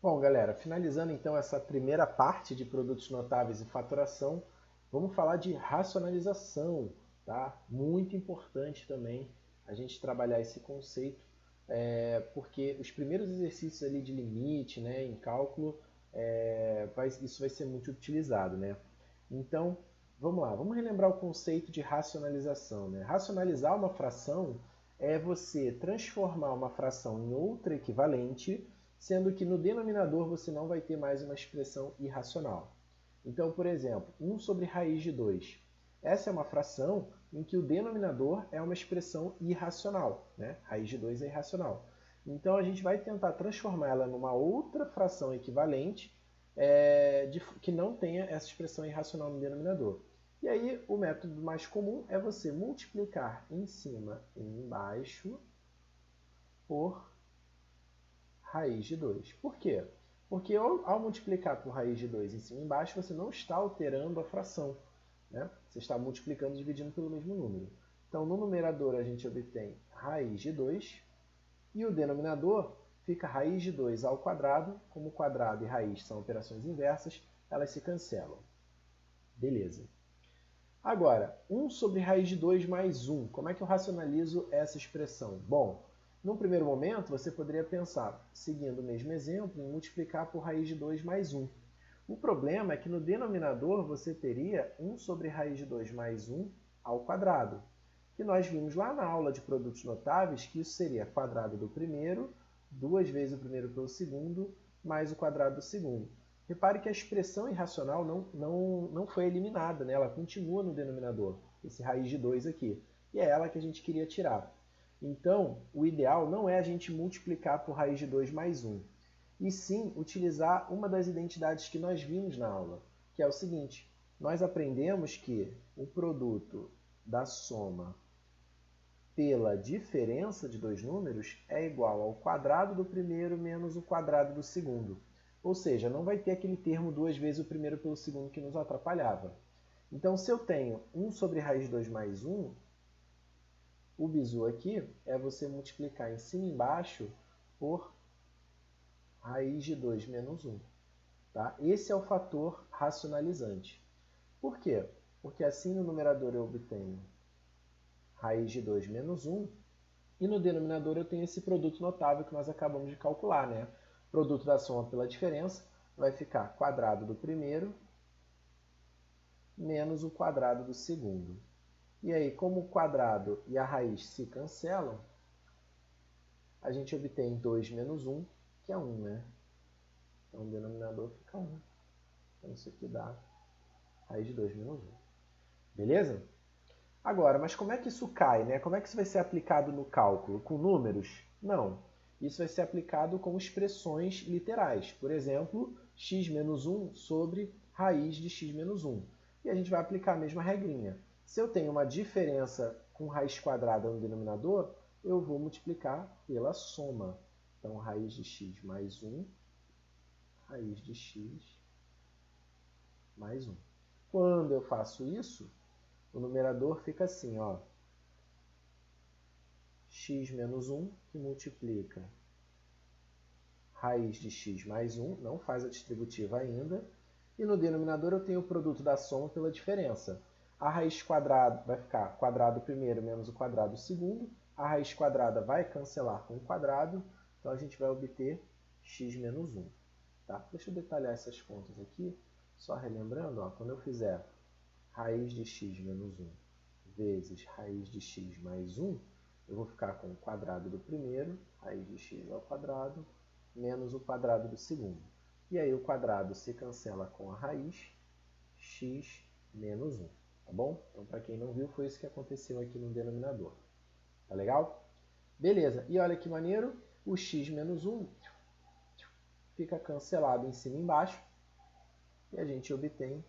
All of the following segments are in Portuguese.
Bom, galera, finalizando então essa primeira parte de produtos notáveis e faturação, vamos falar de racionalização, tá? Muito importante também a gente trabalhar esse conceito, porque os primeiros exercícios ali de limite, né, em cálculo, isso vai ser muito utilizado, né? Então, vamos lá, vamos relembrar o conceito de racionalização, né? Racionalizar uma fração é você transformar uma fração em outra equivalente, sendo que no denominador você não vai ter mais uma expressão irracional. Então, por exemplo, 1 sobre raiz de 2. Essa é uma fração em que o denominador é uma expressão irracional, né? Raiz de 2 é irracional. Então, a gente vai tentar transformar ela numa outra fração equivalente que não tenha essa expressão irracional no denominador. E aí, o método mais comum é você multiplicar em cima e embaixo por raiz de 2. Por quê? Porque ao multiplicar por raiz de 2 em cima e embaixo, você não está alterando a fração, né? Você está multiplicando e dividindo pelo mesmo número. Então, no numerador, a gente obtém raiz de 2 e o denominador fica raiz de 2 ao quadrado. Como quadrado e raiz são operações inversas, elas se cancelam. Beleza. Agora, 1 sobre raiz de 2 mais 1. Como é que eu racionalizo essa expressão? Bom, num primeiro momento, você poderia pensar, seguindo o mesmo exemplo, em multiplicar por raiz de 2 mais 1. O problema é que no denominador você teria 1 sobre raiz de 2 mais 1 ao quadrado, que nós vimos lá na aula de produtos notáveis que isso seria quadrado do primeiro, 2 vezes o primeiro pelo segundo, mais o quadrado do segundo. Repare que a expressão irracional não foi eliminada, né? Ela continua no denominador, esse raiz de 2 aqui. E é ela que a gente queria tirar. Então, o ideal não é a gente multiplicar por raiz de 2 mais 1, e sim utilizar uma das identidades que nós vimos na aula, que é o seguinte: nós aprendemos que o produto da soma pela diferença de dois números é igual ao quadrado do primeiro menos o quadrado do segundo. Ou seja, não vai ter aquele termo 2 vezes o primeiro pelo segundo que nos atrapalhava. Então, se eu tenho 1 sobre raiz de 2 mais 1, o bizu aqui é você multiplicar em cima e embaixo por raiz de 2 menos 1. Tá? Esse é o fator racionalizante. Por quê? Porque assim no numerador eu obtenho raiz de 2 menos 1, e no denominador eu tenho esse produto notável que nós acabamos de calcular, né? Produto da soma pela diferença vai ficar quadrado do primeiro menos o quadrado do segundo. E aí, como o quadrado e a raiz se cancelam, a gente obtém 2 menos 1, que é 1, né? Então o denominador fica 1. Então isso aqui dá raiz de 2 menos 1. Beleza? Agora, mas como é que isso cai, né? Como é que isso vai ser aplicado no cálculo? Com números? Não. Isso vai ser aplicado com expressões literais. Por exemplo, x menos 1 sobre raiz de x menos 1. E a gente vai aplicar a mesma regrinha. Se eu tenho uma diferença com raiz quadrada no denominador, eu vou multiplicar pela soma. Então, raiz de x mais 1, raiz de x mais 1. Quando eu faço isso, o numerador fica assim, ó, x menos 1, que multiplica raiz de x mais 1, não faz a distributiva ainda, e no denominador eu tenho o produto da soma pela diferença. A raiz quadrada vai ficar quadrado primeiro menos o quadrado segundo, a raiz quadrada vai cancelar com o quadrado, então a gente vai obter x menos 1. Tá? Deixa eu detalhar essas contas aqui, só relembrando, ó, quando eu fizer raiz de x menos 1 vezes raiz de x mais 1, eu vou ficar com o quadrado do primeiro, raiz de x ao quadrado, menos o quadrado do segundo. E aí o quadrado se cancela com a raiz, x menos 1. Tá bom? Então, para quem não viu, foi isso que aconteceu aqui no denominador. Tá legal? Beleza. E olha que maneiro, o x menos 1 fica cancelado em cima e embaixo, e a gente obtém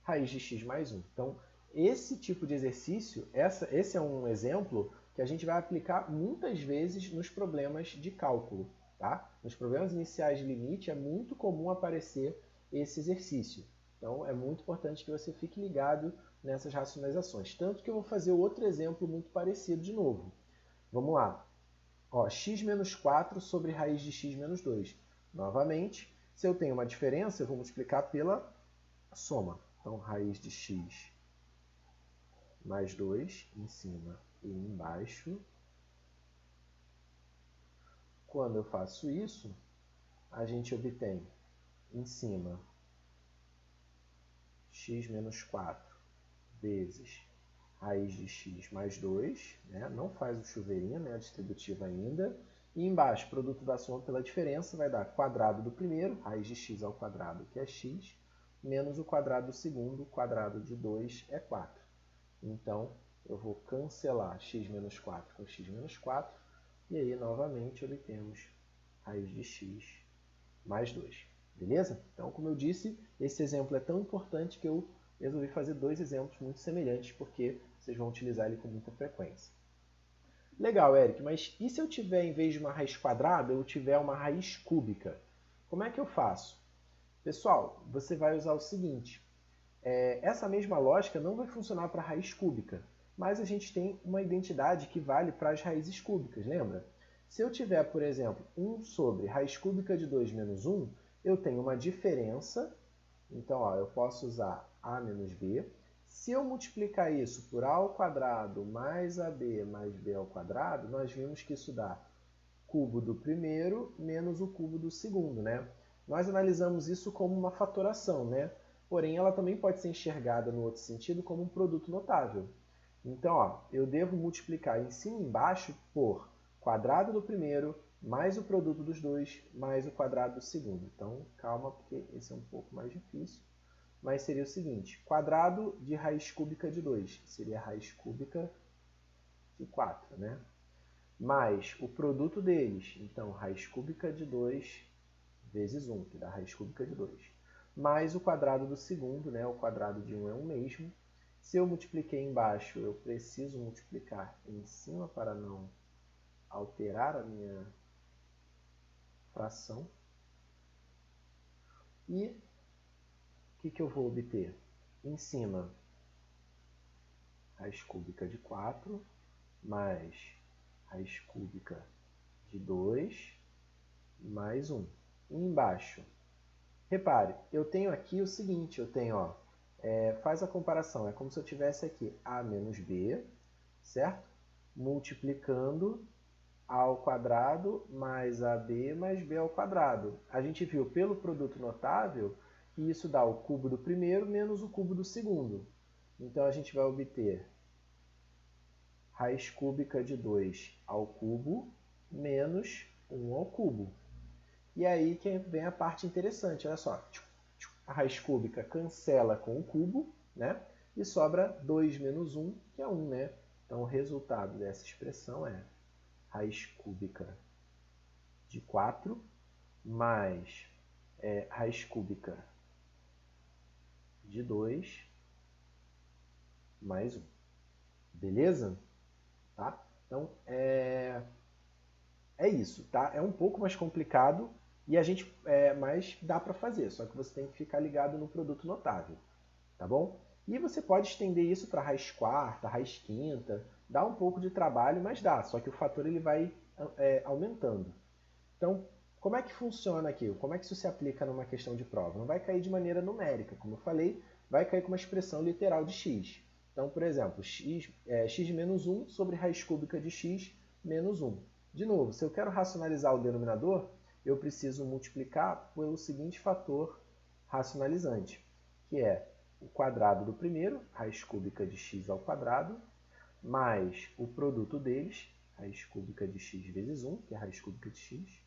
raiz de x mais 1. Então, esse tipo de exercício, esse é um exemplo que a gente vai aplicar muitas vezes nos problemas de cálculo. Tá? Nos problemas iniciais de limite é muito comum aparecer esse exercício. Então, é muito importante que você fique ligado nessas racionalizações. Tanto que eu vou fazer outro exemplo muito parecido de novo. Vamos lá. Ó, x menos 4 sobre raiz de x menos 2. Novamente, se eu tenho uma diferença, eu vou multiplicar pela soma. Então, raiz de x mais 2 em cima e embaixo. Quando eu faço isso, a gente obtém em cima x menos 4 vezes raiz de x mais 2, né? Não faz o chuveirinho, né? A distributiva ainda. E embaixo, produto da soma pela diferença vai dar quadrado do primeiro, raiz de x ao quadrado, que é x, menos o quadrado do segundo, quadrado de 2 é 4. Então, eu vou cancelar x menos 4 com x menos 4, e aí, novamente, obtemos raiz de x mais 2. Beleza? Então, como eu disse, esse exemplo é tão importante que eu resolvi fazer dois exemplos muito semelhantes, porque vocês vão utilizar ele com muita frequência. Legal, Eric, mas e se eu tiver, em vez de uma raiz quadrada, eu tiver uma raiz cúbica? Como é que eu faço? Pessoal, você vai usar o seguinte. Essa mesma lógica não vai funcionar para a raiz cúbica, mas a gente tem uma identidade que vale para as raízes cúbicas, lembra? Se eu tiver, por exemplo, 1 sobre raiz cúbica de 2 menos 1, eu tenho uma diferença. Então, ó, eu posso usar a menos b. Se eu multiplicar isso por a ao quadrado mais ab mais b ao quadrado, nós vimos que isso dá cubo do primeiro menos o cubo do segundo, né? Nós analisamos isso como uma fatoração, né? Porém, ela também pode ser enxergada no outro sentido como um produto notável. Então, ó, eu devo multiplicar em cima e embaixo por quadrado do primeiro mais o produto dos dois mais o quadrado do segundo. Então, calma, porque esse é um pouco mais difícil. Mas seria o seguinte, quadrado de raiz cúbica de 2 seria raiz cúbica de 4, né? Mais o produto deles, então raiz cúbica de 2 vezes 1, que dá raiz cúbica de 2. Mais o quadrado do segundo, né? O quadrado de 1 é 1 mesmo. Se eu multipliquei embaixo, eu preciso multiplicar em cima para não alterar a minha fração. E o que eu vou obter? Em cima, raiz cúbica de 4 mais raiz cúbica de 2 mais 1. E embaixo, repare, eu tenho aqui o seguinte, eu tenho, ó, faz a comparação, é como se eu tivesse aqui a menos b, certo? Multiplicando a ao quadrado mais ab mais b ao quadrado. A gente viu pelo produto notável que isso dá o cubo do primeiro menos o cubo do segundo. Então, a gente vai obter raiz cúbica de 2 ao cubo menos 1 ao cubo. E aí que vem a parte interessante, olha só. A raiz cúbica cancela com o cubo, né? E sobra 2 menos 1, que é 1, né? Então, o resultado dessa expressão é raiz cúbica de 4 mais raiz cúbica de 2 mais 1. Beleza? Tá? Então, é isso, tá? É um pouco mais complicado, e a gente, mas dá para fazer, só que você tem que ficar ligado no produto notável, tá bom? E você pode estender isso para raiz quarta, raiz quinta, dá um pouco de trabalho, mas dá, só que o fator ele vai aumentando. Então, como é que funciona aqui? Como é que isso se aplica numa questão de prova? Não vai cair de maneira numérica, como eu falei, vai cair com uma expressão literal de x. Então, por exemplo, x menos 1 sobre raiz cúbica de x menos 1. De novo, se eu quero racionalizar o denominador, eu preciso multiplicar pelo seguinte fator racionalizante, que é o quadrado do primeiro, raiz cúbica de x ao quadrado, mais o produto deles, raiz cúbica de x vezes 1, que é a raiz cúbica de x,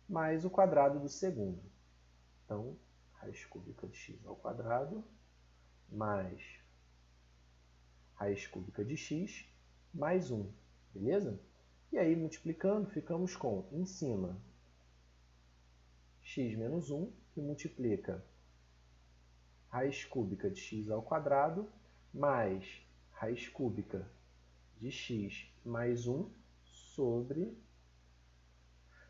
mais o quadrado do segundo. Então, raiz cúbica de x ao quadrado, mais raiz cúbica de x, mais 1. Beleza? E aí, multiplicando, ficamos com, em cima, x menos 1, que multiplica raiz cúbica de x ao quadrado, mais raiz cúbica de x mais 1 sobre...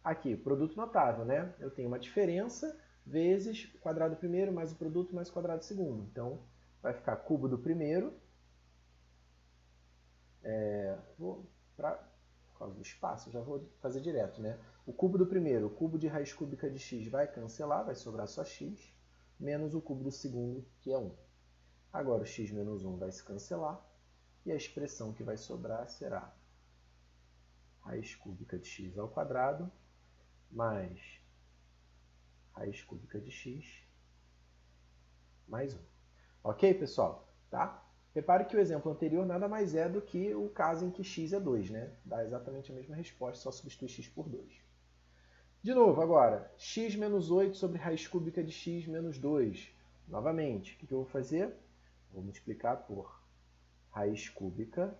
Aqui, produto notável, né? Eu tenho uma diferença vezes o quadrado do primeiro mais o produto mais o quadrado do segundo. Então, vai ficar cubo do primeiro. Vou causa do espaço, eu já vou fazer direto, né? O cubo do primeiro, o cubo de raiz cúbica de x vai cancelar, vai sobrar só x, menos o cubo do segundo, que é 1. Agora o x menos 1 vai se cancelar, e a expressão que vai sobrar será raiz cúbica de x ao quadrado mais raiz cúbica de x mais 1. Ok, pessoal? Tá? Repare que o exemplo anterior nada mais é do que o caso em que x é 2, né? Dá exatamente a mesma resposta, só substitui x por 2. De novo, agora, x menos 8 sobre raiz cúbica de x menos 2. Novamente, o que eu vou fazer? Vou multiplicar por raiz cúbica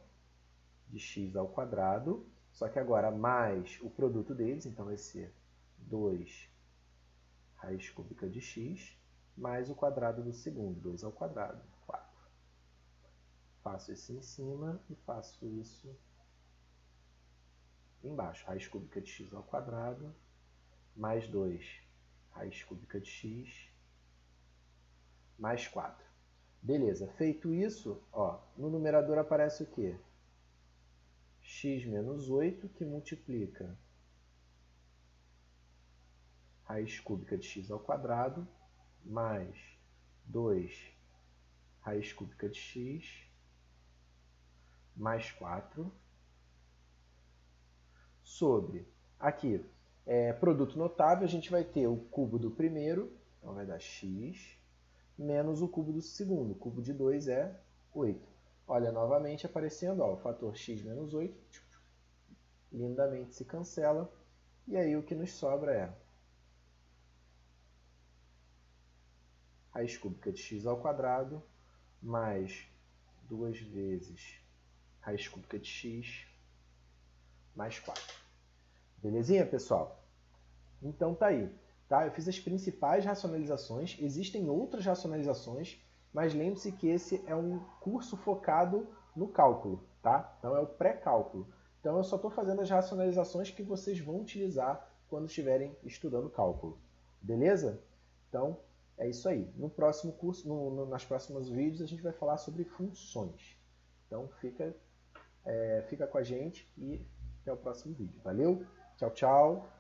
de x ao quadrado, só que agora mais o produto deles, então vai ser 2 raiz cúbica de x, mais o quadrado do segundo, 2 ao quadrado, 4. Faço isso em cima e faço isso embaixo. Raiz cúbica de x ao quadrado, mais 2 raiz cúbica de x, mais 4. Beleza, feito isso, ó, no numerador aparece o quê? X menos 8, que multiplica raiz cúbica de x ao quadrado, mais 2 raiz cúbica de x, mais 4, sobre, aqui, produto notável, a gente vai ter o cubo do primeiro, então vai dar x, menos o cubo do segundo. O cubo de 2 é 8. Olha, novamente aparecendo, ó, o fator x menos 8, lindamente se cancela, e aí o que nos sobra é raiz cúbica de x ao quadrado, mais 2 vezes raiz cúbica de x, mais 4. Belezinha, pessoal? Então tá aí. Tá? Eu fiz as principais racionalizações, existem outras racionalizações, mas lembre-se que esse é um curso focado no cálculo, tá? Então é o pré-cálculo. Então eu só estou fazendo as racionalizações que vocês vão utilizar quando estiverem estudando cálculo. Beleza? Então é isso aí. No próximo curso, nas próximos vídeos, a gente vai falar sobre funções. Então fica com a gente e até o próximo vídeo. Valeu? Tchau, tchau!